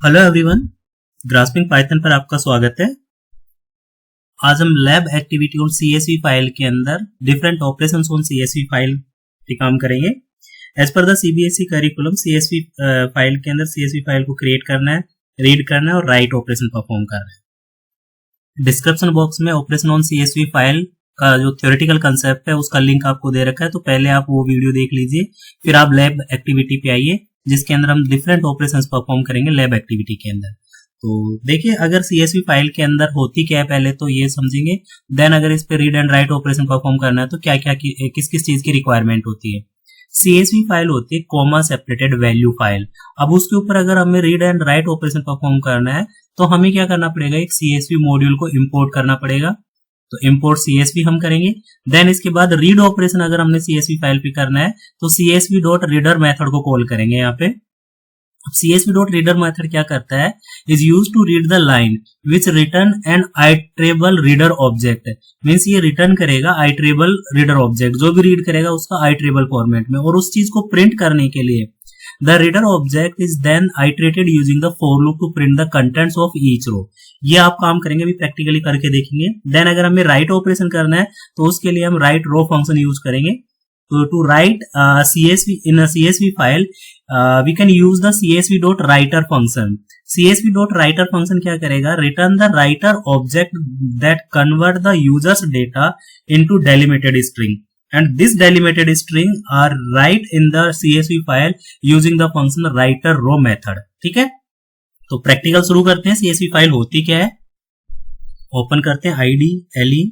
Hello everyone, grasping Python पर आपका स्वागत है। आज हम lab activity on CSV file के अंदर different operations on CSV file पे काम करेंगे। As per the CBSE curriculum CSV file के अंदर सीएसवी फाइल को क्रिएट करना है, रीड करना है और राइट ऑपरेशन परफॉर्म करना है। डिस्क्रिप्शन बॉक्स में ऑपरेशन ऑन सीएसवी फाइल का जो थ्योरेटिकल कंसेप्ट है उसका लिंक आपको दे रखा है, तो पहले आप वो वीडियो देख लीजिए, फिर आप लैब एक्टिविटी पे आइए जिसके अंदर हम डिफरेंट ऑपरेशंस परफॉर्म करेंगे लैब एक्टिविटी के अंदर। तो देखिए, अगर सीएसवी फाइल के अंदर होती क्या है पहले तो ये समझेंगे, देन अगर इस पे read and write operation perform करना है तो क्या क्या किस किस चीज की रिक्वायरमेंट होती है। सीएसवी फाइल होती है कॉमा सेपरेटेड वैल्यू फाइल। अब उसके ऊपर अगर हमें read and write operation perform करना है तो हमें क्या करना पड़ेगा, एक सीएसवी मॉड्यूल को इंपोर्ट करना पड़ेगा। तो इंपोर्ट सीएसवी हम करेंगे। देन इसके बाद रीड ऑपरेशन अगर हमने सीएसवी फाइल पे करना है तो सीएसवी डॉट रीडर मेथड को कॉल करेंगे। यहाँ पे सीएसवी डॉट रीडर मेथड क्या करता है, is use to read the line which return an iterable reader object. Means ये रिटर्न करेगा आइट्रेबल रीडर ऑब्जेक्ट, जो भी रीड करेगा उसका आइट्रेबल फॉर्मेट में, और उस चीज को प्रिंट करने के लिए the reader object is then iterated using the for loop to print the contents of each row. ये आप काम करेंगे, अभी प्रैक्टिकली करके देखेंगे। देन अगर हमें राइट ऑपरेशन करना है तो उसके लिए हम राइट रो फंक्शन यूज करेंगे। तो to write CSV in a CSV file we can use the CSV dot writer function. CSV dot writer function क्या करेगा, return the writer object that convert the user's data into delimited string, and this delimited string are write in the CSV file using the function writer row method. ठीक है, तो practical शुरू करते हैं। CSV file होती क्या है, open करते हैं ID LE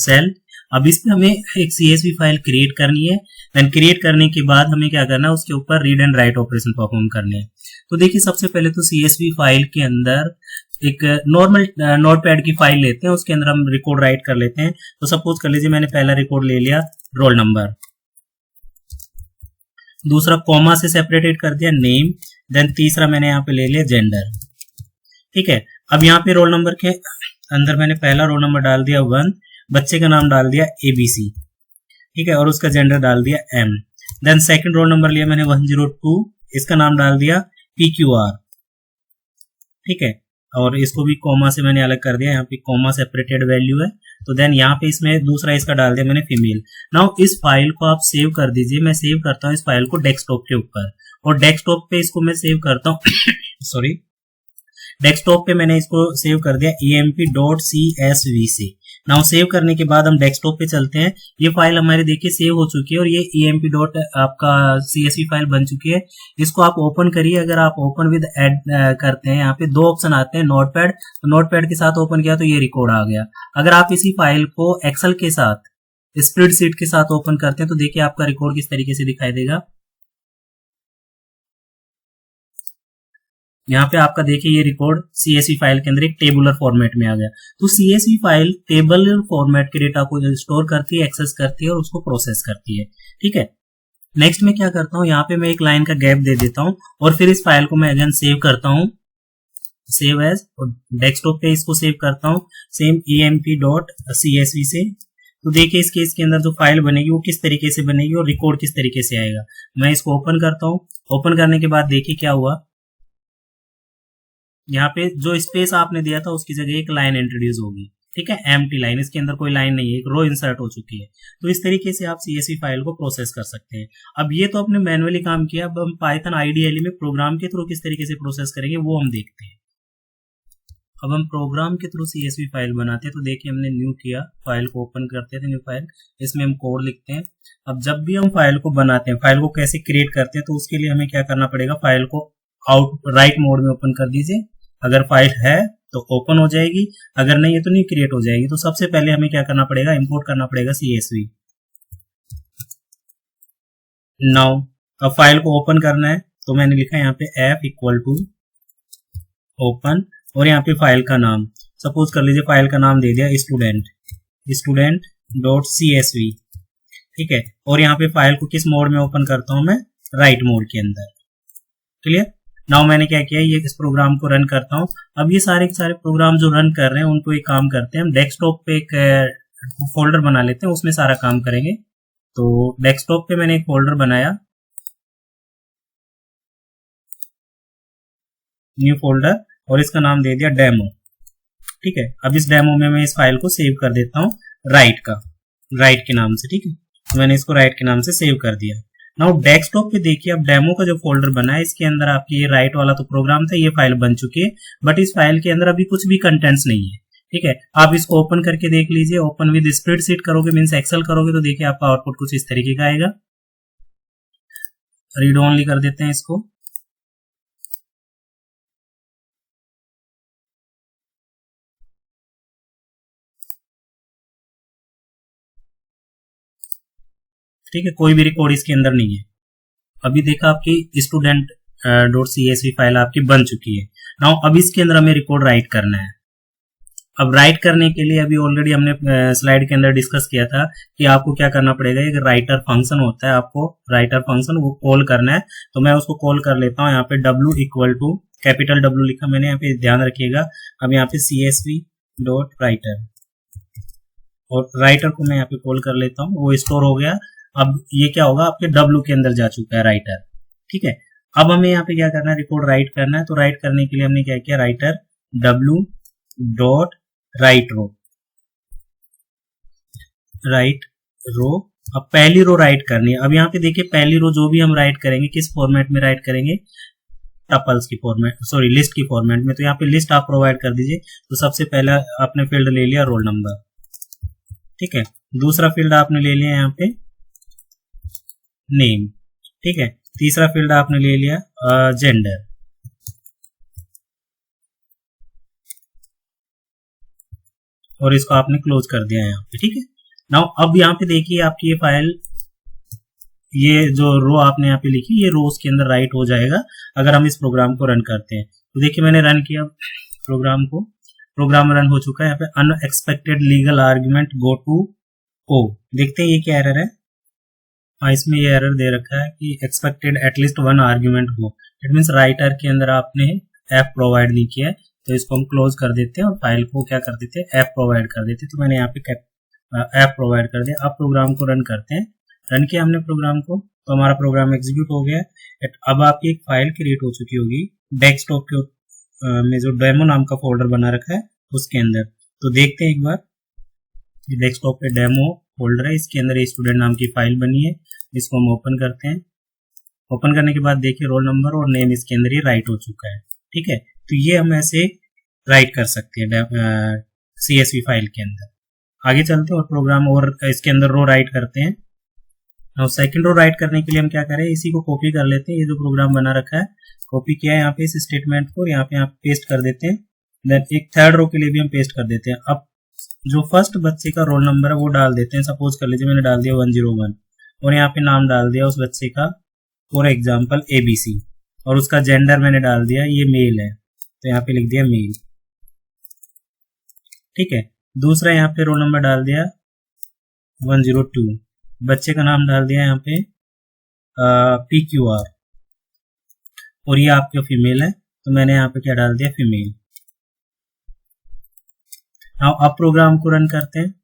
सेल। अब इस पे हमें एक सीएसवी फाइल क्रिएट करनी है। देन क्रिएट करने के बाद हमें क्या करना है, उसके ऊपर read and write operation perform करने हैं। तो देखिए, सबसे पहले तो सीएसवी फाइल के अंदर एक नॉर्मल नोटपैड की फाइल लेते हैं, उसके अंदर हम रिकॉर्ड राइट कर लेते हैं। तो सपोज कर लीजिए मैंने पहला रिकॉर्ड ले लिया रोल नंबर, दूसरा कॉमा से सेपरेटेड कर दिया नेम, देन तीसरा मैंने यहाँ पे ले लिया जेंडर। ठीक है, अब यहाँ पे रोल नंबर के अंदर मैंने पहला रोल नंबर डाल दिया 1, बच्चे का नाम डाल दिया ABC। ठीक है, और उसका जेंडर डाल दिया M। Then second roll number लिया मैंने 102, इसका नाम डाल दिया PQR। ठीक है, और इसको भी कॉमा से मैंने अलग कर दिया, यहाँ पे कॉमा सेपरेटेड वैल्यू है। तो देन यहाँ पे इसमें दूसरा इसका डाल दिया मैंने फीमेल। नाउ इस फाइल को आप सेव कर दीजिए। मैं सेव करता हूँ इस फाइल को डेस्कटॉप के ऊपर, और डेस्कटॉप पे इसको मैं सेव करता हूँ सॉरी, डेस्कटॉप पे मैंने इसको सेव कर दिया emp.csv से। नाउ सेव करने के बाद हम डेस्कटॉप पे चलते हैं। ये फाइल हमारी देखिए सेव हो चुकी है, और ये emp डॉट आपका CSV फाइल बन चुकी है। इसको आप ओपन करिए। अगर आप ओपन विद ऐड करते हैं, यहाँ पे दो ऑप्शन आते हैं, नोटपैड, तो नोटपैड के साथ ओपन किया तो ये रिकॉर्ड आ गया। अगर आप इसी फाइल को एक्सेल के साथ, स्प्रेडशीट के साथ ओपन करते हैं तो देखिए आपका रिकॉर्ड किस तरीके से दिखाई देगा। यहाँ पे आपका देखिए ये रिकॉर्ड CSV फाइल के अंदर एक टेबुलर फॉर्मेट में आ गया। तो CSV फाइल टेबुलर फॉर्मेट के डेटा को स्टोर करती है, एक्सेस करती है और उसको प्रोसेस करती है। ठीक है, नेक्स्ट में क्या करता हूँ, यहाँ पे मैं एक लाइन का गैप दे देता हूँ, और फिर इस फाइल को मैं अगेन सेव करता हूँ, सेव एज, और डेस्कटॉप पे इसको सेव करता हूँ सेम emp.csv से। तो देखिए इस केस के अंदर जो फाइल बनेगी वो किस तरीके से बनेगी और रिकॉर्ड किस तरीके से आएगा। मैं इसको ओपन करता हूँ। ओपन करने के बाद देखिए क्या हुआ, यहाँ पे जो स्पेस आपने दिया था उसकी जगह एक लाइन इंट्रोड्यूस होगी। ठीक है, एम्प्टी लाइन, इसके अंदर कोई लाइन नहीं है, एक रो इंसर्ट हो चुकी है। तो इस तरीके से आप CSV फाइल को प्रोसेस कर सकते हैं। अब ये तो आपने मैनुअली काम किया, अब हम पाइथन IDLE में प्रोग्राम के थ्रू किस तरीके से प्रोसेस करेंगे वो हम देखते हैं। अब हम प्रोग्राम के थ्रू CSV फाइल बनाते हैं। तो देखिए हमने न्यू किया, फाइल को ओपन करते थे, न्यू फाइल, इसमें हम कोड लिखते हैं। अब जब भी हम फाइल को बनाते हैं, फाइल को कैसे क्रिएट करते हैं, तो उसके लिए हमें क्या करना पड़ेगा, फाइल को राइट मोड में ओपन कर दीजिए। अगर फाइल है तो ओपन हो जाएगी, अगर नहीं है तो नहीं क्रिएट हो जाएगी। तो सबसे पहले हमें क्या करना पड़ेगा, इंपोर्ट करना पड़ेगा CSV। नाउ अब फाइल को ओपन करना है, तो मैंने लिखा है यहाँ पे f इक्वल टू ओपन, और यहाँ पे फाइल का नाम, सपोज कर लीजिए फाइल का नाम दे दिया स्टूडेंट डॉट CSV। ठीक है, और यहाँ पे फाइल को किस मोड में ओपन करता हूं मैं, राइट मोड के अंदर। क्लियर। नाउ मैंने क्या किया, ये इस प्रोग्राम को रन करता हूं। अब ये सारे के सारे प्रोग्राम जो रन कर रहे हैं उनको एक काम करते हैं, हम डेस्कटॉप पे एक फोल्डर बना लेते हैं, उसमें सारा काम करेंगे। तो डेस्कटॉप पे मैंने एक फोल्डर बनाया, न्यू फोल्डर, और इसका नाम दे दिया डेमो। ठीक है, अब इस डेमो में मैं इस फाइल को सेव कर देता हूँ राइट के नाम से। ठीक है, तो मैंने इसको राइट के नाम से सेव कर दिया। नाउ डेस्कटॉप पे देखिए, अब डेमो का जो फोल्डर बना है इसके अंदर आपकी ये राइट वाला तो प्रोग्राम था, ये फाइल बन चुकी है, बट इस फाइल के अंदर अभी कुछ भी कंटेंट्स नहीं है। ठीक है, आप इसको ओपन करके देख लीजिए। ओपन विद स्प्रेडशीट करोगे, मीन्स एक्सेल करोगे, तो देखिए आपका आउटपुट कुछ इस तरीके का आएगा। रीड ओनली कर देते हैं इसको। ठीक है, कोई भी रिकॉर्ड इसके अंदर नहीं है। अभी देखा आपकी student.csv फाइल आपकी बन चुकी है। नाउ अब इसके अंदर हमें रिकॉर्ड राइट करना है। अब राइट करने के लिए अभी ऑलरेडी हमने स्लाइड के अंदर डिस्कस किया था कि आपको क्या करना पड़ेगा। एक राइटर फंक्शन होता है, आपको राइटर फंक्शन वो कॉल करना है। तो मैं उसको कॉल कर लेता हूँ। यहाँ पे w equal to capital W लिखा मैंने, यहाँ पे ध्यान रखिएगा। अब यहाँ पे csv.writer, और राइटर को मैं यहाँ पे कॉल कर लेता हूँ, वो स्टोर हो गया। अब ये क्या होगा, आपके W के अंदर जा चुका है राइटर। ठीक है, अब हमें यहाँ पे क्या करना है, रिकॉर्ड राइट करना है। तो राइट करने के लिए हमने क्या किया, राइटर W डॉट राइट रो। अब पहली रो राइट करनी है। अब यहाँ पे देखिए, पहली रो जो भी हम राइट करेंगे किस फॉर्मेट में राइट करेंगे, टपल्स की फॉर्मेट, सॉरी लिस्ट की फॉर्मेट में। तो यहाँ पे लिस्ट आप प्रोवाइड कर दीजिए। तो सबसे पहला आपने फील्ड ले लिया रोल नंबर। ठीक है, दूसरा फील्ड आपने ले लिया यहाँ पे नेम। ठीक है, तीसरा फील्ड आपने ले लिया जेंडर। और इसको आपने क्लोज कर दिया यहाँ पे। ठीक है, नाउ अब यहाँ पे देखिए आपकी ये फाइल, ये जो रो आपने यहाँ पे लिखी, ये रो उसके अंदर राइट हो जाएगा अगर हम इस प्रोग्राम को रन करते हैं। तो देखिए मैंने रन किया प्रोग्राम को, प्रोग्राम रन हो चुका है। यहाँ पे unexpected legal argument go to ओ। देखते हैं ये क्या एरर है। हाँ, इसमें ये एरर दे रखा है कि एक्सपेक्टेड एटलीस्ट वन आर्ग्यूमेंट हो। इट मीन्स राइटर के अंदर आपने एफ प्रोवाइड नहीं किया है। तो इसको हम क्लोज कर देते हैं और फाइल को क्या कर देते हैं, एफ प्रोवाइड कर देते हैं। तो मैंने यहाँ पे एफ प्रोवाइड कर दिया। अब प्रोग्राम को रन करते हैं। रन किया हमने प्रोग्राम को, तो हमारा प्रोग्राम एग्जीक्यूट हो गया। अब आपकी एक फाइल क्रिएट हो चुकी होगी डेस्कटॉप के में जो डेमो नाम का फोल्डर बना रखा है उसके अंदर। तो देखते हैं एक बार, डेस्कटॉप पे डेमो फोल्डर है, इसके अंदर स्टूडेंट नाम की फाइल बनी है। इसको हम ओपन करते हैं। ओपन करने के बाद देखिए रोल नंबर और नेम इसके अंदर ही राइट हो चुका है। ठीक है, तो ये हम ऐसे राइट कर सकते हैं CSV फाइल के अंदर। आगे चलते हैं और प्रोग्राम और इसके अंदर रो राइट करते हैं। और सेकंड रो राइट करने के लिए हम क्या करें, इसी को कॉपी कर लेते हैं। ये जो प्रोग्राम बना रखा है कॉपी किया है यहाँ पे इस स्टेटमेंट को, यहाँ पे आप पेस्ट कर देते हैं। देन एक थर्ड रो के लिए भी हम पेस्ट कर देते हैं। अब जो फर्स्ट बच्चे का रोल नंबर है वो डाल देते हैं। सपोज कर लीजिए मैंने डाल दिया 101 और यहाँ पे नाम डाल दिया उस बच्चे का, फॉर एग्जाम्पल ABC, और उसका जेंडर मैंने डाल दिया ये मेल है, तो यहाँ पे लिख दिया मेल। ठीक है, दूसरा यहाँ पे रोल नंबर डाल दिया 102, बच्चे का नाम डाल दिया यहाँ पे PQR, और ये आपका फीमेल है तो मैंने यहाँ पे क्या डाल दिया, फीमेल। अब प्रोग्राम को रन करते हैं।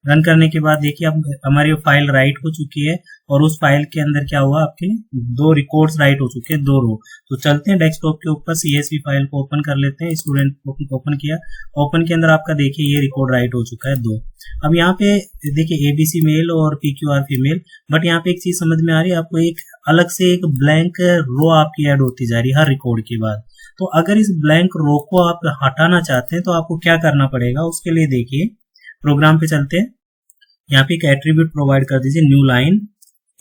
रन करने के बाद देखिए अब हमारी फाइल राइट हो चुकी है और उस फाइल के अंदर क्या हुआ, आपके दो रिकॉर्ड्स राइट हो चुके हैं, दो रो। तो चलते हैं डेस्कटॉप के ऊपर CSV फाइल को ओपन कर लेते हैं। स्टूडेंट ओपन किया, ओपन के अंदर आपका देखिए ये रिकॉर्ड राइट हो चुका है दो। अब यहाँ पे देखिए ABC मेल और PQR फीमेल, बट यहाँ पे एक चीज समझ में आ रही है आपको, एक अलग से एक ब्लैंक रो आपकी ऐड होती जा रही है हर रिकॉर्ड के बाद। तो अगर इस ब्लैंक रो को आप हटाना चाहते हैं तो आपको क्या करना पड़ेगा, उसके लिए देखिए प्रोग्राम पे चलते हैं। यहाँ पे एक एट्रीब्यूट प्रोवाइड कर दीजिए न्यू लाइन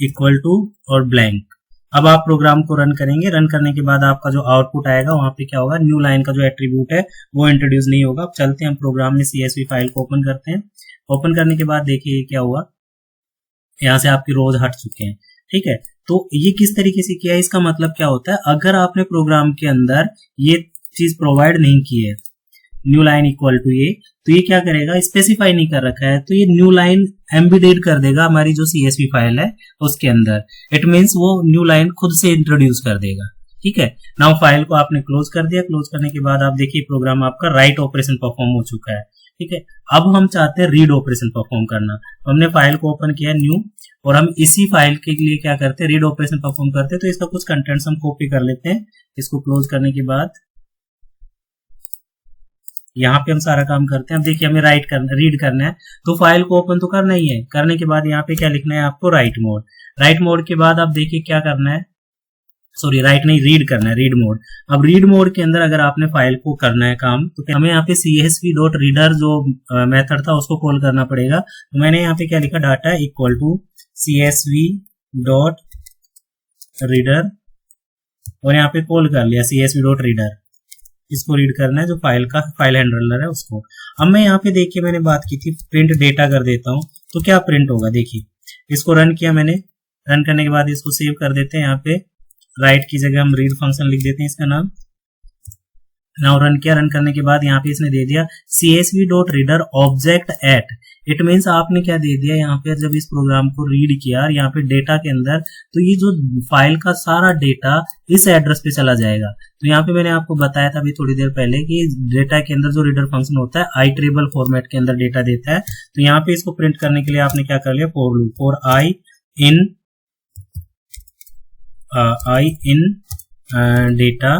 इक्वल टू और ब्लैंक। अब आप प्रोग्राम को रन करेंगे। रन करने के बाद आपका जो आउटपुट आएगा वहां पे क्या होगा, न्यू लाइन का जो एट्रीब्यूट है वो इंट्रोड्यूस नहीं होगा। अब चलते हैं हम प्रोग्राम में CSV फाइल को ओपन करते हैं। ओपन करने के बाद देखिए क्या हुआ, यहाँ से आपकी रोज हट चुके हैं। ठीक है, तो ये किस तरीके से किया है, इसका मतलब क्या होता है, अगर आपने प्रोग्राम के अंदर ये चीज प्रोवाइड नहीं की है न्यू लाइन इक्वल टू ये, तो ये क्या करेगा, स्पेसिफाई नहीं कर रखा है तो ये न्यू लाइन एम्बेडेड कर देगा हमारी जो CSV फाइल है उसके अंदर। इट मींस वो न्यू लाइन खुद से इंट्रोड्यूस कर देगा। ठीक है, नाउ फाइल को आपने क्लोज कर दिया। क्लोज करने के बाद आप देखिए प्रोग्राम आपका राइट ऑपरेशन परफॉर्म हो चुका है। ठीक है, अब हम चाहते हैं रीड ऑपरेशन परफॉर्म करना। तो हमने फाइल को ओपन किया न्यू, और हम इसी फाइल के लिए क्या करते हैं, रीड ऑपरेशन परफॉर्म करते हैं। तो इसका कुछ कंटेंट्स हम कॉपी कर लेते हैं। इसको क्लोज करने के बाद यहाँ पे हम सारा काम करते हैं। अब देखिए हमें रीड करना है, तो फाइल को ओपन तो करना ही है। करने के बाद यहाँ पे क्या लिखना है आपको, राइट मोड। राइट मोड के बाद आप देखिए क्या करना है, सॉरी राइट नहीं, रीड करना है, रीड मोड। अब रीड मोड के अंदर अगर आपने फाइल को करना है काम, तो हमें यहाँ पे csv.reader जो मेथड था उसको कॉल करना पड़ेगा। तो मैंने यहाँ पे क्या लिखा, डाटा इक्वल टू csv.reader और यहाँ पे कॉल कर लिया csv.reader। इसको रीड करना है, जो फाइल हैंडलर है उसको। अब मैं यहाँ पे देखिए मैंने बात की थी प्रिंट डेटा कर देता हूँ, तो क्या प्रिंट होगा, देखिए इसको रन किया मैंने। रन करने के बाद इसको सेव कर देते हैं। यहाँ पे राइट की जगह हम रीड फंक्शन लिख देते हैं इसका नाम। नाउ रन किया। रन करने के बाद यहाँ पे इसने दे दिया csv.reader object at. It means आपने क्या दे दिया यहाँ पे, जब इस प्रोग्राम को रीड किया और यहाँ पे डेटा के अंदर, तो ये जो फाइल का सारा डेटा इस एड्रेस पे चला जाएगा। तो यहाँ पे मैंने आपको बताया था अभी थोड़ी देर पहले कि डेटा के अंदर जो रीडर फंक्शन होता है आईट्रेबल फॉर्मेट के अंदर डेटा देता है। तो यहाँ पे इसको प्रिंट करने के लिए आपने क्या कर लिया, for loop, for I in data,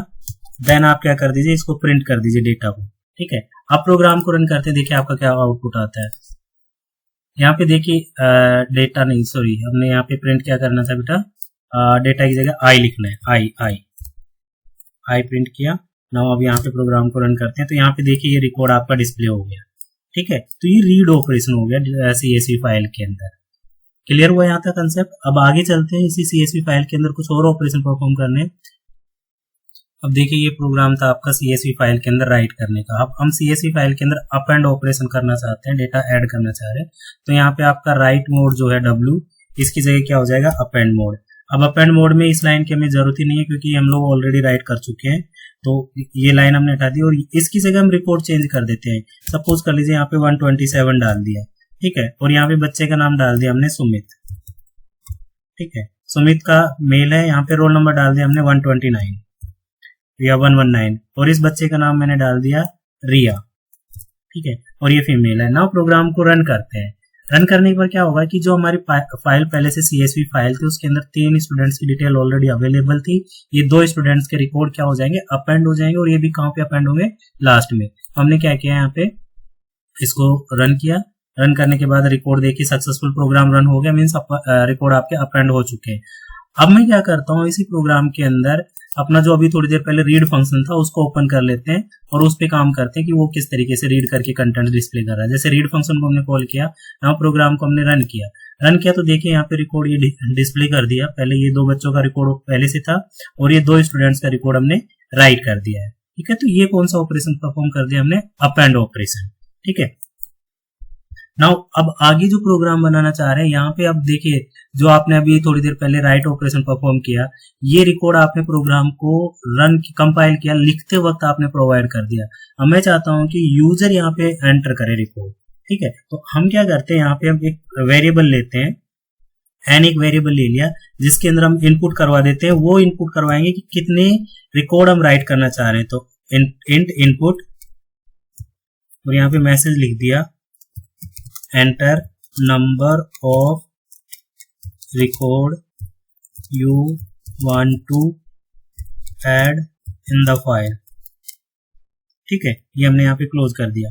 then आप क्या कर दीजिए, इसको प्रिंट कर दीजिए डेटा को। ठीक है, अब प्रोग्राम को रन करते हैं, देखिए आपका क्या आउटपुट आता है। यहाँ पे देखिए डेटा नहीं, सॉरी हमने यहाँ पे प्रिंट क्या करना था बेटा, डेटा की जगह आई लिखना है, आई प्रिंट किया। नाउ अब यहाँ पे प्रोग्राम को रन करते हैं, तो यहाँ पे देखिए ये रिकॉर्ड आपका डिस्प्ले हो गया। ठीक है, तो ये रीड ऑपरेशन हो गया CSV फाइल के अंदर। क्लियर हुआ यहाँ तक कंसेप्ट। अब आगे चलते हैं, इसी CSV फाइल के अंदर कुछ और ऑपरेशन परफॉर्म करने। अब देखिए ये प्रोग्राम था आपका CSV फाइल के अंदर राइट करने का। अब हम CSV फाइल के अंदर अप एंड ऑपरेशन करना चाहते हैं, डेटा ऐड करना चाह रहे हैं। तो यहाँ पे आपका राइट मोड जो है W, इसकी जगह क्या हो जाएगा, अप एंड मोड। अब अप एंड मोड में इस लाइन की हमें जरूरत ही नहीं है, क्योंकि हम लोग ऑलरेडी राइट कर चुके हैं। तो ये लाइन हमने हटा दी और इसकी जगह हम रिकॉर्ड चेंज कर देते हैं। सपोज कर लीजिए यहाँ पे 127 डाल दिया, ठीक है, और यहाँ पे बच्चे का नाम डाल दिया हमने सुमित। ठीक है, सुमित का मेल है, यहाँ पे रोल नंबर डाल दिया हमने 129 या 119, और इस बच्चे का नाम मैंने डाल दिया रिया। ठीक है, और ये फीमेल है। नाउ प्रोग्राम को रन करते हैं। रन करने पर क्या होगा कि जो हमारी फाइल पहले से CSV फाइल थी, उसके अंदर 3 स्टूडेंट्स की डिटेल ऑलरेडी अवेलेबल थी। ये 2 स्टूडेंट्स के रिकॉर्ड क्या हो जाएंगे, अपेंड हो जाएंगे, और ये भी कहाँ पे अपेंड होंगे, लास्ट में। तो हमने क्या किया, यहाँ पे इसको रन किया। रन करने के बाद रिकॉर्ड देखिए सक्सेसफुल प्रोग्राम रन हो गया, मीन्स रिकॉर्ड आपके अपेंड हो चुके हैं। अब मैं क्या करता हूँ, इसी प्रोग्राम के अंदर अपना जो अभी थोड़ी देर पहले रीड फंक्शन था उसको ओपन कर लेते हैं और उस पे काम करते हैं कि वो किस तरीके से रीड करके कंटेंट डिस्प्ले कर रहा है। जैसे रीड फंक्शन को हमने कॉल किया, यहाँ प्रोग्राम को हमने रन किया तो देखिए यहाँ पे रिकॉर्ड ये डिस्प्ले कर दिया। पहले ये 2 बच्चों का रिकॉर्ड पहले से था और ये 2 स्टूडेंट्स का रिकॉर्ड हमने राइट कर दिया है। ठीक है, तो ये कौन सा ऑपरेशन परफॉर्म कर दिया हमने, अप एंड ऑपरेशन। ठीक है, नाउ अब आगे जो प्रोग्राम बनाना चाह रहे हैं, यहाँ पे अब देखिए जो आपने अभी थोड़ी देर पहले राइट ऑपरेशन परफॉर्म किया, ये रिकॉर्ड आपने प्रोग्राम को कंपाइल किया, लिखते वक्त आपने प्रोवाइड कर दिया। अब मैं चाहता हूं कि यूजर यहाँ पे एंटर करे रिकॉर्ड। ठीक है, तो हम क्या करते हैं, यहाँ पे हम एक वेरिएबल लेते हैं, एन एक वेरिएबल ले लिया जिसके अंदर हम इनपुट करवा देते हैं। वो इनपुट करवाएंगे कि कितने रिकॉर्ड हम राइट करना चाह रहे हैं। तो इंट इनपुट, और यहाँ पे मैसेज लिख दिया enter number of record you want to add in the file। ठीक है, ये हमने यहाँ पे क्लोज कर दिया।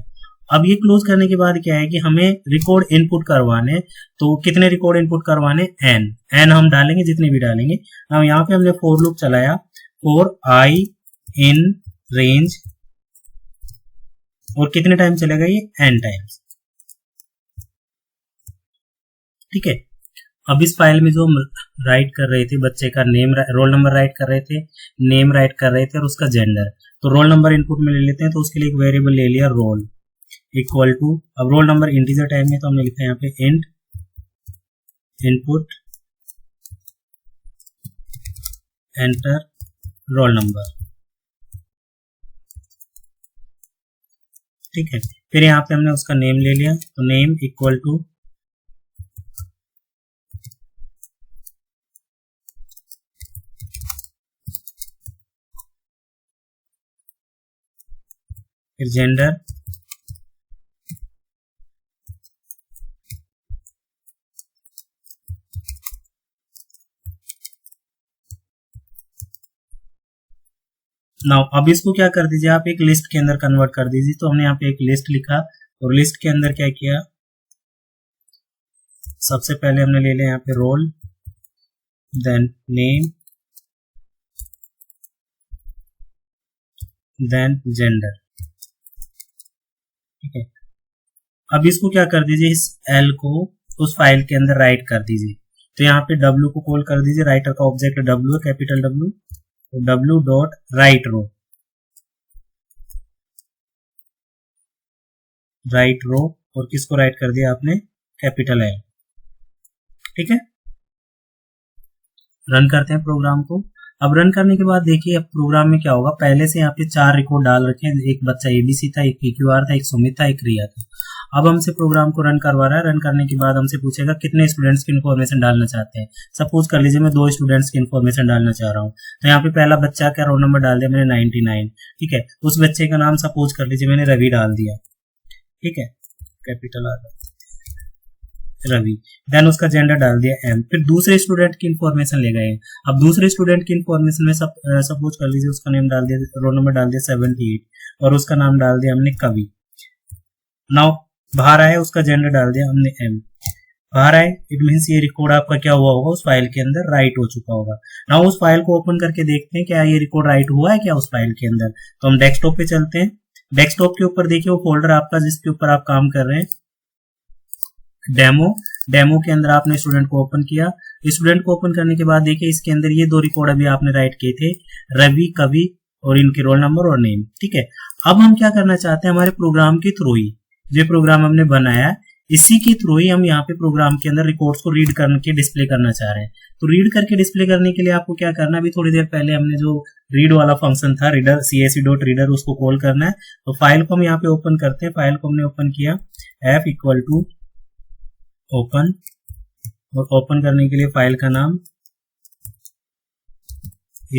अब ये क्लोज करने के बाद क्या है कि हमें रिकॉर्ड इनपुट करवाने, तो कितने रिकॉर्ड इनपुट करवाने, एन हम डालेंगे जितने भी डालेंगे। अब यहाँ पे हमने फॉर लूप चलाया, फॉर आई इन रेंज, और कितने टाइम चलेगा ये, एन टाइम्स। ठीक है, अब इस फाइल में जो हम राइट कर रहे थे, बच्चे का नेम, रोल नंबर राइट कर रहे थे, नेम राइट कर रहे थे और उसका जेंडर, तो रोल नंबर इनपुट में ले लेते हैं। तो उसके लिए एक वेरिएबल ले लिया रोल इक्वल टू, अब रोल नंबर इंटीजर टाइप में, तो हमने लिखा है यहाँ पे int input enter roll number. ठीक है, फिर यहाँ पे हमने उसका नेम ले लिया, तो नेम इक्वल टू फिर जेंडर, नाउ अब इसको क्या कर दीजिए, आप एक लिस्ट के अंदर कन्वर्ट कर दीजिए। तो हमने यहाँ पे एक लिस्ट लिखा और लिस्ट के अंदर क्या किया, सबसे पहले हमने ले लिया यहाँ पे roll, then name, then gender. ठीक है, अब इसको क्या कर दीजिए, इस एल को उस फाइल के अंदर राइट कर दीजिए। तो यहाँ पे डब्ल्यू को कॉल कर दीजिए, राइटर का ऑब्जेक्ट डब्ल्यू है, कैपिटल डब्ल्यू, तो डब्ल्यू डॉट राइट रो, राइट रो, और किसको राइट कर दिया आपने, कैपिटल एल। ठीक है, रन करते हैं प्रोग्राम को। अब रन करने के बाद देखिए अब प्रोग्राम में क्या होगा, पहले से यहाँ पे 4 रिकॉर्ड डाल रखे हैं, एक बच्चा एबीसी था, एक पीक्यूआर था, एक सुमित था, एक रिया था। अब हमसे प्रोग्राम को रन करवा रहा है। रन करने के बाद हमसे पूछेगा कितने स्टूडेंट्स की इन्फॉर्मेशन डालना चाहते हैं। सपोज कर लीजिए मैं 2 स्टूडेंट्स की इन्फॉर्मेशन डालना चाह रहा हूँ। तो यहाँ पे पहला बच्चा का रोल नंबर डाल दिया मैंने 99। ठीक है, उस बच्चे का नाम सपोज कर लीजिए मैंने रवि डाल दिया। ठीक है, कैपिटल आर रवि, देन उसका जेंडर डाल दिया एम। फिर दूसरे स्टूडेंट की इन्फॉर्मेशन ले गए। अब दूसरे स्टूडेंट की इन्फॉर्मेशन में सपोज कर लीजिए उसका नेम डाल दिया, रोल नंबर डाल दिया 78 और उसका नाम डाल दिया हमने कवि। नाउ बाहर आए, उसका जेंडर डाल दिया हमने एम। बाहर आए, इट मीन्स ये रिकॉर्ड आपका क्या हुआ होगा, उस फाइल के अंदर राइट हो चुका होगा। नाउ उस फाइल को ओपन करके देखते हैं क्या ये रिकॉर्ड राइट हुआ है क्या उस फाइल के अंदर। तो हम डेस्कटॉप पे चलते हैं। डेस्कटॉप के ऊपर देखिए वो फोल्डर आपका जिसके ऊपर आप काम कर रहे हैं, डेमो के अंदर आपने स्टूडेंट को ओपन किया। स्टूडेंट को ओपन करने के बाद देखिए इसके अंदर ये 2 रिकॉर्ड अभी आपने राइट किए थे, रवि, कवि और इनके रोल नंबर और नेम। ठीक है, अब हम क्या करना चाहते हैं, हमारे प्रोग्राम के थ्रू ही, जो प्रोग्राम हमने बनाया इसी के थ्रू ही हम यहाँ पे प्रोग्राम के अंदर रिकॉर्ड्स को रीड करके डिस्प्ले करना चाह रहे हैं। तो रीड करके डिस्प्ले करने के लिए आपको क्या करना है, अभी थोड़ी देर पहले हमने जो रीड वाला फंक्शन था रीडर csv.reader, उसको कॉल करना है। तो फाइल को हम यहाँ पे ओपन करते हैं। फाइल को हमने ओपन किया, f इक्वल टू ओपन, और ओपन करने के लिए फाइल का नाम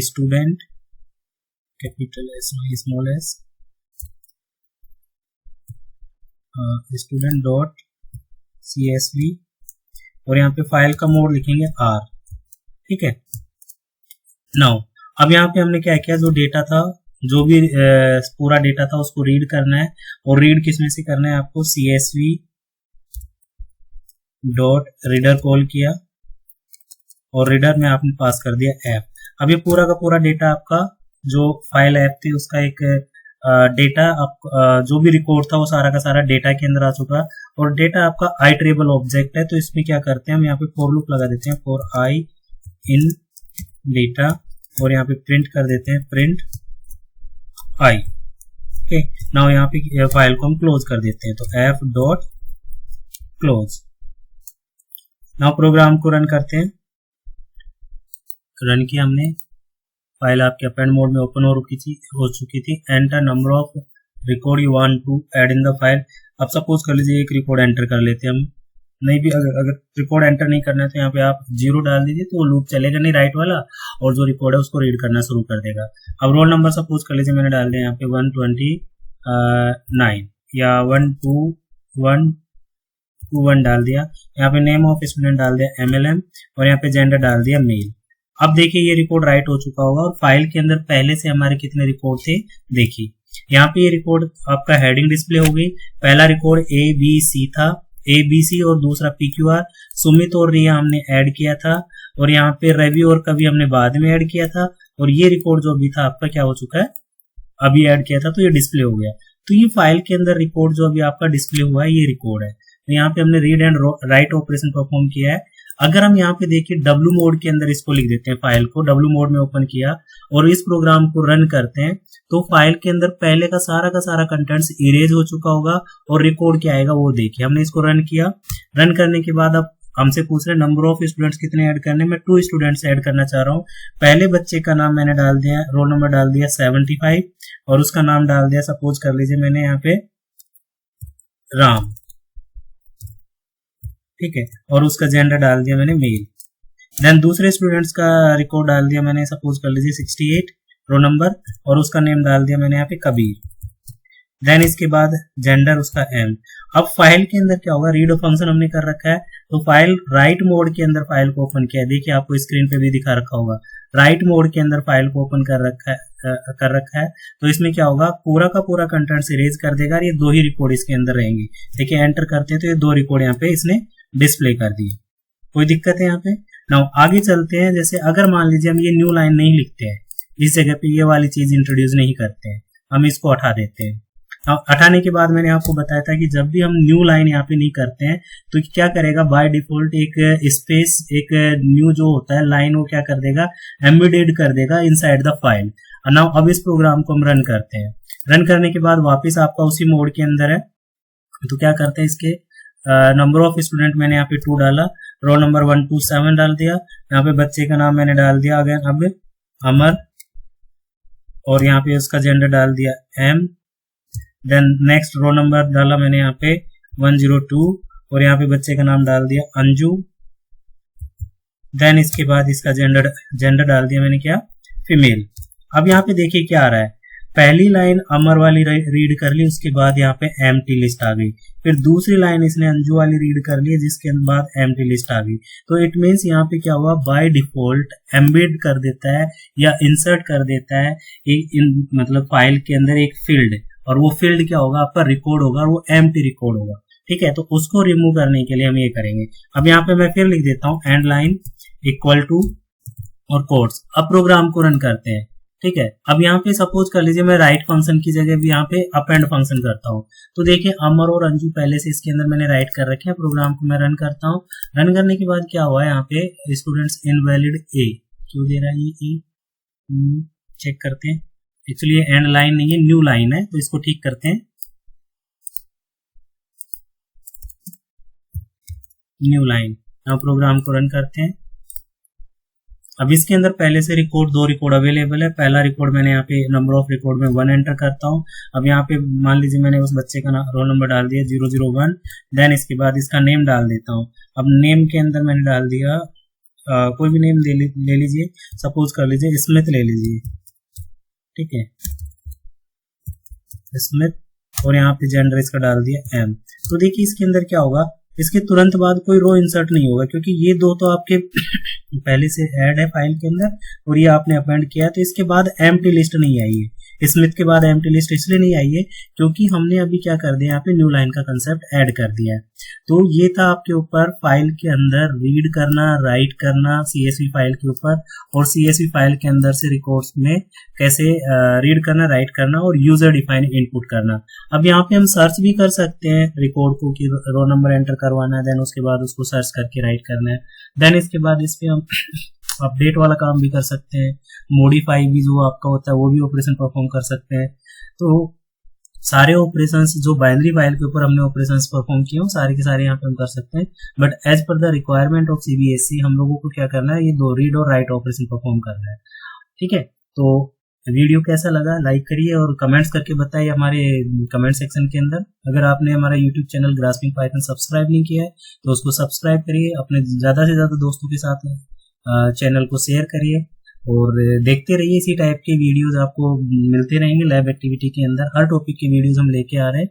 student, capital S small S, student dot CSV, और यहाँ पे फाइल का मोड लिखेंगे R। ठीक है, नाउ अब यहाँ पे हमने क्या किया, जो डेटा था, जो भी पूरा डेटा था उसको रीड करना है। और रीड किस में से करना है आपको, CSV डॉट रीडर कॉल किया और रीडर में आपने पास कर दिया ऐप। अब ये पूरा का पूरा डेटा आपका जो फाइल ऐप थी उसका एक डेटा जो भी रिकॉर्ड था वो सारा का सारा डेटा के अंदर आ चुका है। और डेटा आपका आईट्रेबल ऑब्जेक्ट है। तो इसमें क्या करते हैं, हम यहाँ पे फॉर लूप लगा देते हैं, फॉर आई इन डेटा, और यहाँ पे प्रिंट कर देते हैं प्रिंट आई। ओके, नाउ यहाँ पे फाइल को हम क्लोज कर देते हैं, तो F dot close. Now program को रन करते हैं। रन किया हमने, फाइल आपके अपेंड मोड में ओपन हो चुकी थी। Enter number of record you want to add in the file. अब सपोज कर लीजिए एक रिकॉर्ड एंटर कर लेते हैं हम, नहीं भी अगर रिकॉर्ड एंटर नहीं करना है तो यहाँ पे आप 0 डाल दीजिए, तो वो लूप चलेगा नहीं राइट वाला, और जो रिकॉर्ड है उसको रीड करना शुरू कर देगा। अब रोल नंबर सपोज कर लीजिए मैंने डाल दिया यहाँ पे 129 या 12121 डाल दिया। यहाँ पे नेम ऑफ स्टूडेंट डाल दिया MLM, और यहाँ पे जेंडर डाल दिया मेल। अब देखिए ये रिकॉर्ड राइट हो चुका होगा, और फाइल के अंदर पहले से हमारे कितने रिकॉर्ड थे देखिए। यहाँ पे ये रिकॉर्ड आपका हेडिंग डिस्प्ले हो गई। पहला रिकॉर्ड ABC था, ABC, और दूसरा PQR, सुमित और रिया हमने ऐड किया था, और यहाँ पे रवि और कवि हमने बाद में ऐड किया था। और ये रिकॉर्ड जो अभी था आपका क्या हो चुका है, अभी ऐड किया था, तो ये डिस्प्ले हो गया। तो ये फाइल के अंदर रिकॉर्ड जो अभी आपका डिस्प्ले हुआ है ये रिकॉर्ड है। तो यहाँ पे हमने read and write operation perform किया है। अगर हम यहाँ पे देखिए W मोड के अंदर इसको लिख देते हैं, फाइल को W मोड में ओपन किया और इस प्रोग्राम को रन करते हैं, तो फाइल के अंदर पहले का सारा कंटेंट्स इरेज हो चुका होगा, और रिकॉर्ड क्या आएगा वो देखिए। हमने इसको रन किया। रन करने के बाद अब हमसे पूछ रहे नंबर ऑफ स्टूडेंट्स कितने ऐड करने, मैं 2 स्टूडेंट्स ऐड करना चाह रहा हूँ। पहले बच्चे का नाम मैंने डाल दिया, रोल नंबर डाल दिया 75, और उसका नाम डाल दिया सपोज कर लीजिए मैंने यहाँ पे राम। ठीक है, और उसका जेंडर डाल दिया मैंने मेल। देन दूसरे स्टूडेंट्स का रिकॉर्ड डाल दिया मैंने सपोज कर लीजिए 68 रोल नंबर, और उसका नेम डाल दिया मैंने यहाँ पे कबीर। देन इसके बाद जेंडर उसका M। अब फाइल के अंदर क्या होगा, रीड फंक्शन हमने कर रखा है, तो फाइल राइट मोड के अंदर फाइल को ओपन किया। देखिए आपको स्क्रीन पे भी दिखा रखा होगा, राइट मोड के अंदर फाइल को ओपन कर रखा है, कर रखा है, तो इसमें क्या होगा, पूरा का पूरा कंटेंट इरेज कर देगा और ये 2 ही रिकॉर्ड इसके अंदर रहेंगे। देखिए एंटर करते हैं तो ये 2 रिकॉर्ड यहाँ पे इसने डिस्प्ले कर दिए। कोई दिक्कत है यहाँ पे? नाउ आगे चलते हैं। जैसे अगर मान लीजिए हम ये न्यू लाइन नहीं लिखते हैं, इस जगह पे ये वाली चीज इंट्रोड्यूस नहीं करते हैं, हम इसको हटा देते हैं। अब हटाने के बाद मैंने आपको बताया था कि जब भी हम न्यू लाइन यहाँ पे नहीं करते हैं तो क्या करेगा, बाय डिफॉल्ट एक स्पेस, एक न्यू जो होता है लाइन, वो क्या कर देगा, एम्बेडेड कर देगा इनसाइड द फाइल। नाउ अब इस प्रोग्राम को हम रन करते हैं। रन करने के बाद वापस आपका उसी मोड के अंदर है, तो क्या करते हैं, इसके नंबर ऑफ स्टूडेंट मैंने यहाँ पे 2 डाला, रोल नंबर 1 to 7 डाल दिया, यहाँ पे बच्चे का नाम मैंने डाल दिया अगेन अब अमर, और यहाँ पे उसका जेंडर डाल दिया M. Then next roll number डाला मैंने यहाँ पे 102 और यहाँ पे बच्चे का नाम डाल दिया अंजू। देन इसके बाद इसका जेंडर डाल दिया मैंने क्या, फीमेल। अब यहाँ पे देखिए क्या आ रहा है, पहली लाइन अमर वाली रीड कर ली, उसके बाद यहाँ पे एम्प्टी लिस्ट आ गई। फिर दूसरी लाइन इसने अंजू वाली रीड कर ली, जिसके बाद एम्प्टी लिस्ट आ गई। तो इट मीन्स यहाँ पे क्या हुआ, बाय डिफॉल्ट एम्बेड कर देता है या इंसर्ट कर देता है एक मतलब फाइल के अंदर एक फील्ड, और वो फील्ड क्या होगा, आपका रिकॉर्ड होगा, और वो एम्प्टी रिकॉर्ड होगा। ठीक है, तो उसको रिमूव करने के लिए हम ये करेंगे। अब यहाँ पे मैं फिर लिख देता हूँ एंड लाइन इक्वल टू और कोट्स। अब प्रोग्राम को रन करते हैं। ठीक है, अब यहाँ पे सपोज कर लीजिए मैं राइट फंक्शन की जगह भी यहाँ पे अप एंड फंक्शन करता हूँ। तो देखिए अमर और अंजू पहले से इसके अंदर मैंने राइट कर रखे हैं। प्रोग्राम को मैं रन करता हूँ। रन करने के बाद क्या हुआ, यहाँ पे स्टूडेंट्स इनवैलिड ए क्यों दे रहा है ये, चेक करते हैं। एक्चुअली ये एंड लाइन नहीं है, न्यू लाइन है, तो इसको ठीक करते हैं। New line. अब प्रोग्राम को रन करते हैं। अब इसके अंदर पहले से रिकॉर्ड 2 रिकॉर्ड अवेलेबल है। पहला रिकॉर्ड मैंने यहाँ पे नंबर ऑफ रिकॉर्ड में 1 एंटर करता हूँ। अब यहाँ पे मान लीजिए मैंने उस बच्चे का रोल नंबर डाल दिया 001। देन इसके बाद इसका नेम डाल देता हूँ। अब नेम के अंदर मैंने डाल दिया कोई भी नेम ले लीजिए, सपोज कर लीजिए स्मिथ ले लीजिए। ठीक है, स्मिथ, और यहाँ पे जेंडर इसका डाल दिया एम। तो देखिए इसके अंदर क्या होगा, इसके तुरंत बाद कोई रो इंसर्ट नहीं होगा, क्योंकि ये 2 तो आपके पहले से ऐड है फाइल के अंदर और ये आपने अपेंड किया, तो इसके बाद एम्प्टी लिस्ट नहीं आई है। स्मिथ के बाद एम्प्टी लिस्ट इसलिए नहीं आई है क्योंकि हमने अभी क्या कर दिया, यहाँ पे न्यू लाइन का कंसेप्ट ऐड कर दिया है। तो ये था आपके ऊपर फाइल के अंदर रीड करना, राइट करना सीएसवी फाइल के ऊपर, और सीएसवी फाइल के अंदर से रिकॉर्ड्स में कैसे रीड करना, राइट करना और यूजर डिफाइन इनपुट करना। अब यहाँ पे हम सर्च भी कर सकते हैं रिकॉर्ड को कि रो नंबर एंटर करवाना है, देन उसके बाद उसको सर्च करके राइट करना है। देन इसके बाद इस पे हम अपडेट वाला काम भी कर सकते हैं, मॉडिफाई भी जो आपका होता है वो भी ऑपरेशन परफॉर्म कर सकते हैं। तो सारे ऑपरेशंस जो बाइनरी फाइल के ऊपर हमने ऑपरेशंस परफॉर्म किए सारे के सारे यहाँ पे हम कर सकते हैं। But as per the requirement of CBSE हम लोगों को क्या करना है, ये 2 रीड और राइट ऑपरेशन परफॉर्म करना है। ठीक है, तो वीडियो कैसा लगा लाइक करिए और कमेंट्स करके बताइए हमारे कमेंट सेक्शन के अंदर। अगर आपने हमारा YouTube channel grasping Python subscribe नहीं किया है तो उसको सब्सक्राइब करिए, अपने ज्यादा से ज्यादा दोस्तों के साथ चैनल को शेयर करिए और देखते रहिए। इसी टाइप के वीडियोस आपको मिलते रहेंगे लैब एक्टिविटी के अंदर। हर टॉपिक के वीडियोस हम लेके आ रहे हैं,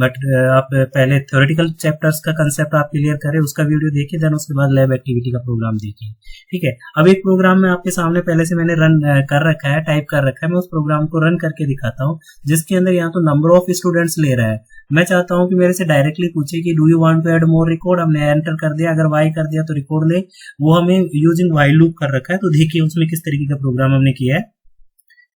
बट आप पहले थ्योरेटिकल चैप्टर्स का कंसेप्ट आप क्लियर करें, उसका वीडियो देखिए, देन उसके बाद लैब एक्टिविटी का प्रोग्राम देखिए। ठीक है, अब एक प्रोग्राम में आपके सामने पहले से मैंने रन कर रखा है, टाइप कर रखा है। मैं उस प्रोग्राम को रन करके दिखाता हूँ, जिसके अंदर यहाँ तो नंबर ऑफ स्टूडेंट्स ले रहा है। मैं चाहता हूं कि मेरे से डायरेक्टली पूछे कि do you want to add more record. हमने एंटर कर दिया, अगर वाई कर दिया तो रिकॉर्ड ले, वो हमें यूजिंग वाइल लूप कर रखा है। तो देखिए उसमें किस तरीके का प्रोग्राम हमने किया है।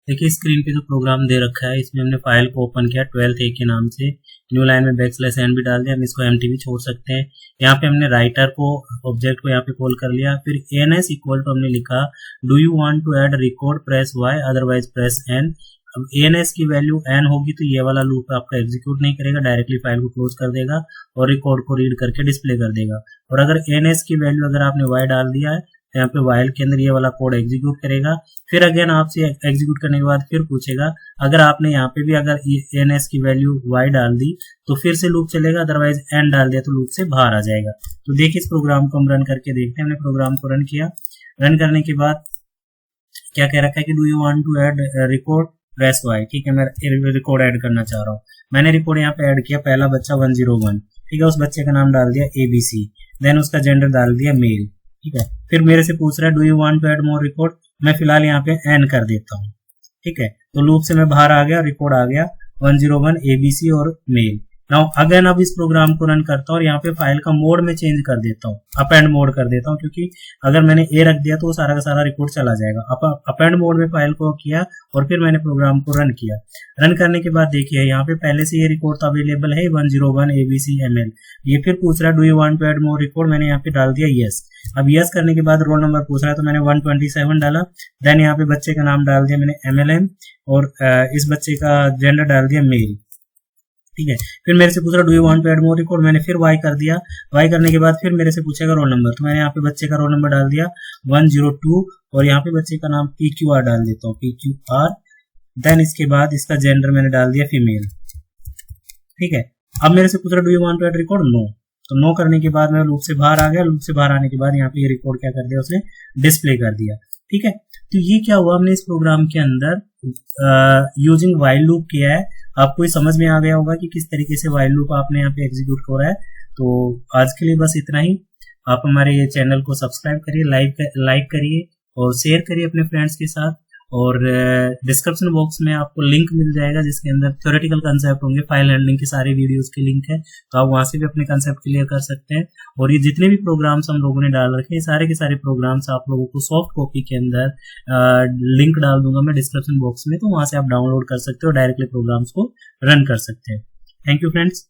देखिए स्क्रीन पे जो प्रोग्राम दे रखा है, इसमें हमने फाइल को ओपन किया 12th A के नाम से, न्यू लाइन में \n भी डाल दिया, हम इसको एम्प्टी भी छोड़ सकते हैं। यहाँ पे हमने राइटर को ऑब्जेक्ट को यहाँ पे कॉल कर लिया, फिर ans इक्वल टू हमने लिखा do you want to add record, press y otherwise press n। अब ans की वैल्यू n होगी तो ये वाला लूप आपका एग्जीक्यूट नहीं करेगा, डायरेक्टली फाइल को क्लोज कर देगा और रिकॉर्ड को रीड करके डिस्प्ले कर देगा। और अगर ans की वैल्यू अगर आपने y डाल दिया है तो यहाँ पे वाइल के अंदर ये वाला कोड एग्जीक्यूट करेगा। फिर अगेन आपसे एग्जीक्यूट करने के बाद फिर पूछेगा, अगर आपने यहाँ पे भी अगर ans की वैल्यू y डाल दी तो फिर से लूप चलेगा, अदरवाइज n डाल दिया तो लूप से बाहर आ जाएगा। तो देखिए इस प्रोग्राम को हम रन करके देखते हैं। हमने प्रोग्राम को रन किया, रन करने के बाद क्या कह रखा है कि do you want to add record, press y। ठीक है, मैं रिकॉर्ड ऐड करना चाह रहा हूँ। मैंने रिकॉर्ड यहाँ पे ऐड किया, पहला बच्चा 101। ठीक है, उस बच्चे का नाम डाल दिया ABC, देन उसका जेंडर डाल दिया मेल। ठीक है, फिर मेरे से पूछ रहा है do you want to add more record. मैं फिलहाल यहाँ पे n कर देता हूँ। ठीक है, तो लूप से मैं बाहर आ गया, रिकॉर्ड आ गया 101 ABC और मेल। नाउ अगेन अब इस प्रोग्राम को रन करता हूँ और यहाँ पे फाइल का मोड में चेंज कर देता हूँ, अपेंड मोड कर देता हूँ, क्योंकि अगर मैंने ए रख दिया तो वो सारा का सारा रिकॉर्ड चला जाएगा। अपेंड मोड में फाइल को किया और फिर मैंने प्रोग्राम को रन किया। रन करने के बाद देखिए यहाँ पे पहले से ये रिकॉर्ड तो अवेलेबल है 101 ABC ML। ये फिर पूछ रहा है do you want to add more record, मैंने यहाँ पे डाल दिया यस। अब यस करने के बाद रोल नंबर पूछ रहा है तो मैंने 127 डाला। देन यहाँ पे बच्चे का नाम डाल दिया मैंने MLM और इस बच्चे का जेंडर डाल दिया मेल, ठीक है। फिर मेरे से पूछ रहा do you want to add more record, मैंने फिर वाई कर दिया। वाई करने के बाद फिर मेरे से पूछेगा रोल नंबर, तो मैंने यहाँ पे बच्चे का रोल नंबर डाल दिया 102 और यहाँ पे बच्चे का नाम PQR डाल देता हूँ, PQR। देन इसके बाद इसका जेंडर मैंने डाल दिया फीमेल, ठीक है। अब मेरे से पूछ रहा do you want to add record, no. तो नो करने के बाद मैं लूप से बाहर आ गया। लूप से बाहर आने के बाद यहाँ पे ये रिकॉर्ड क्या कर दिया, उसने डिस्प्ले कर दिया, ठीक है। तो ये क्या हुआ, हमने इस प्रोग्राम के अंदर यूजिंग व्हाइल लूप किया है। आपको समझ में आ गया होगा कि किस तरीके से व्हाइल लूप आपने यहाँ पे एग्जीक्यूट हो रहा है। तो आज के लिए बस इतना ही। आप हमारे ये चैनल को सब्सक्राइब करिए, लाइक करिए और शेयर करिए अपने फ्रेंड्स के साथ। और डिस्क्रिप्शन बॉक्स में आपको लिंक मिल जाएगा जिसके अंदर थ्योरेटिकल कंसेप्ट होंगे, फाइल हैंडलिंग के सारे वीडियोस के लिंक है, तो आप वहां से भी अपने कंसेप्ट क्लियर कर सकते हैं। और ये जितने भी प्रोग्राम्स हम लोगों ने डाल रखे हैं सारे के सारे प्रोग्राम्स आप लोगों को सॉफ्ट कॉपी के अंदर लिंक डाल दूंगा मैं डिस्क्रिप्शन बॉक्स में, तो वहां से आप डाउनलोड कर सकते हो, डायरेक्टली प्रोग्राम्स को रन कर सकते हैं। Thank you friends.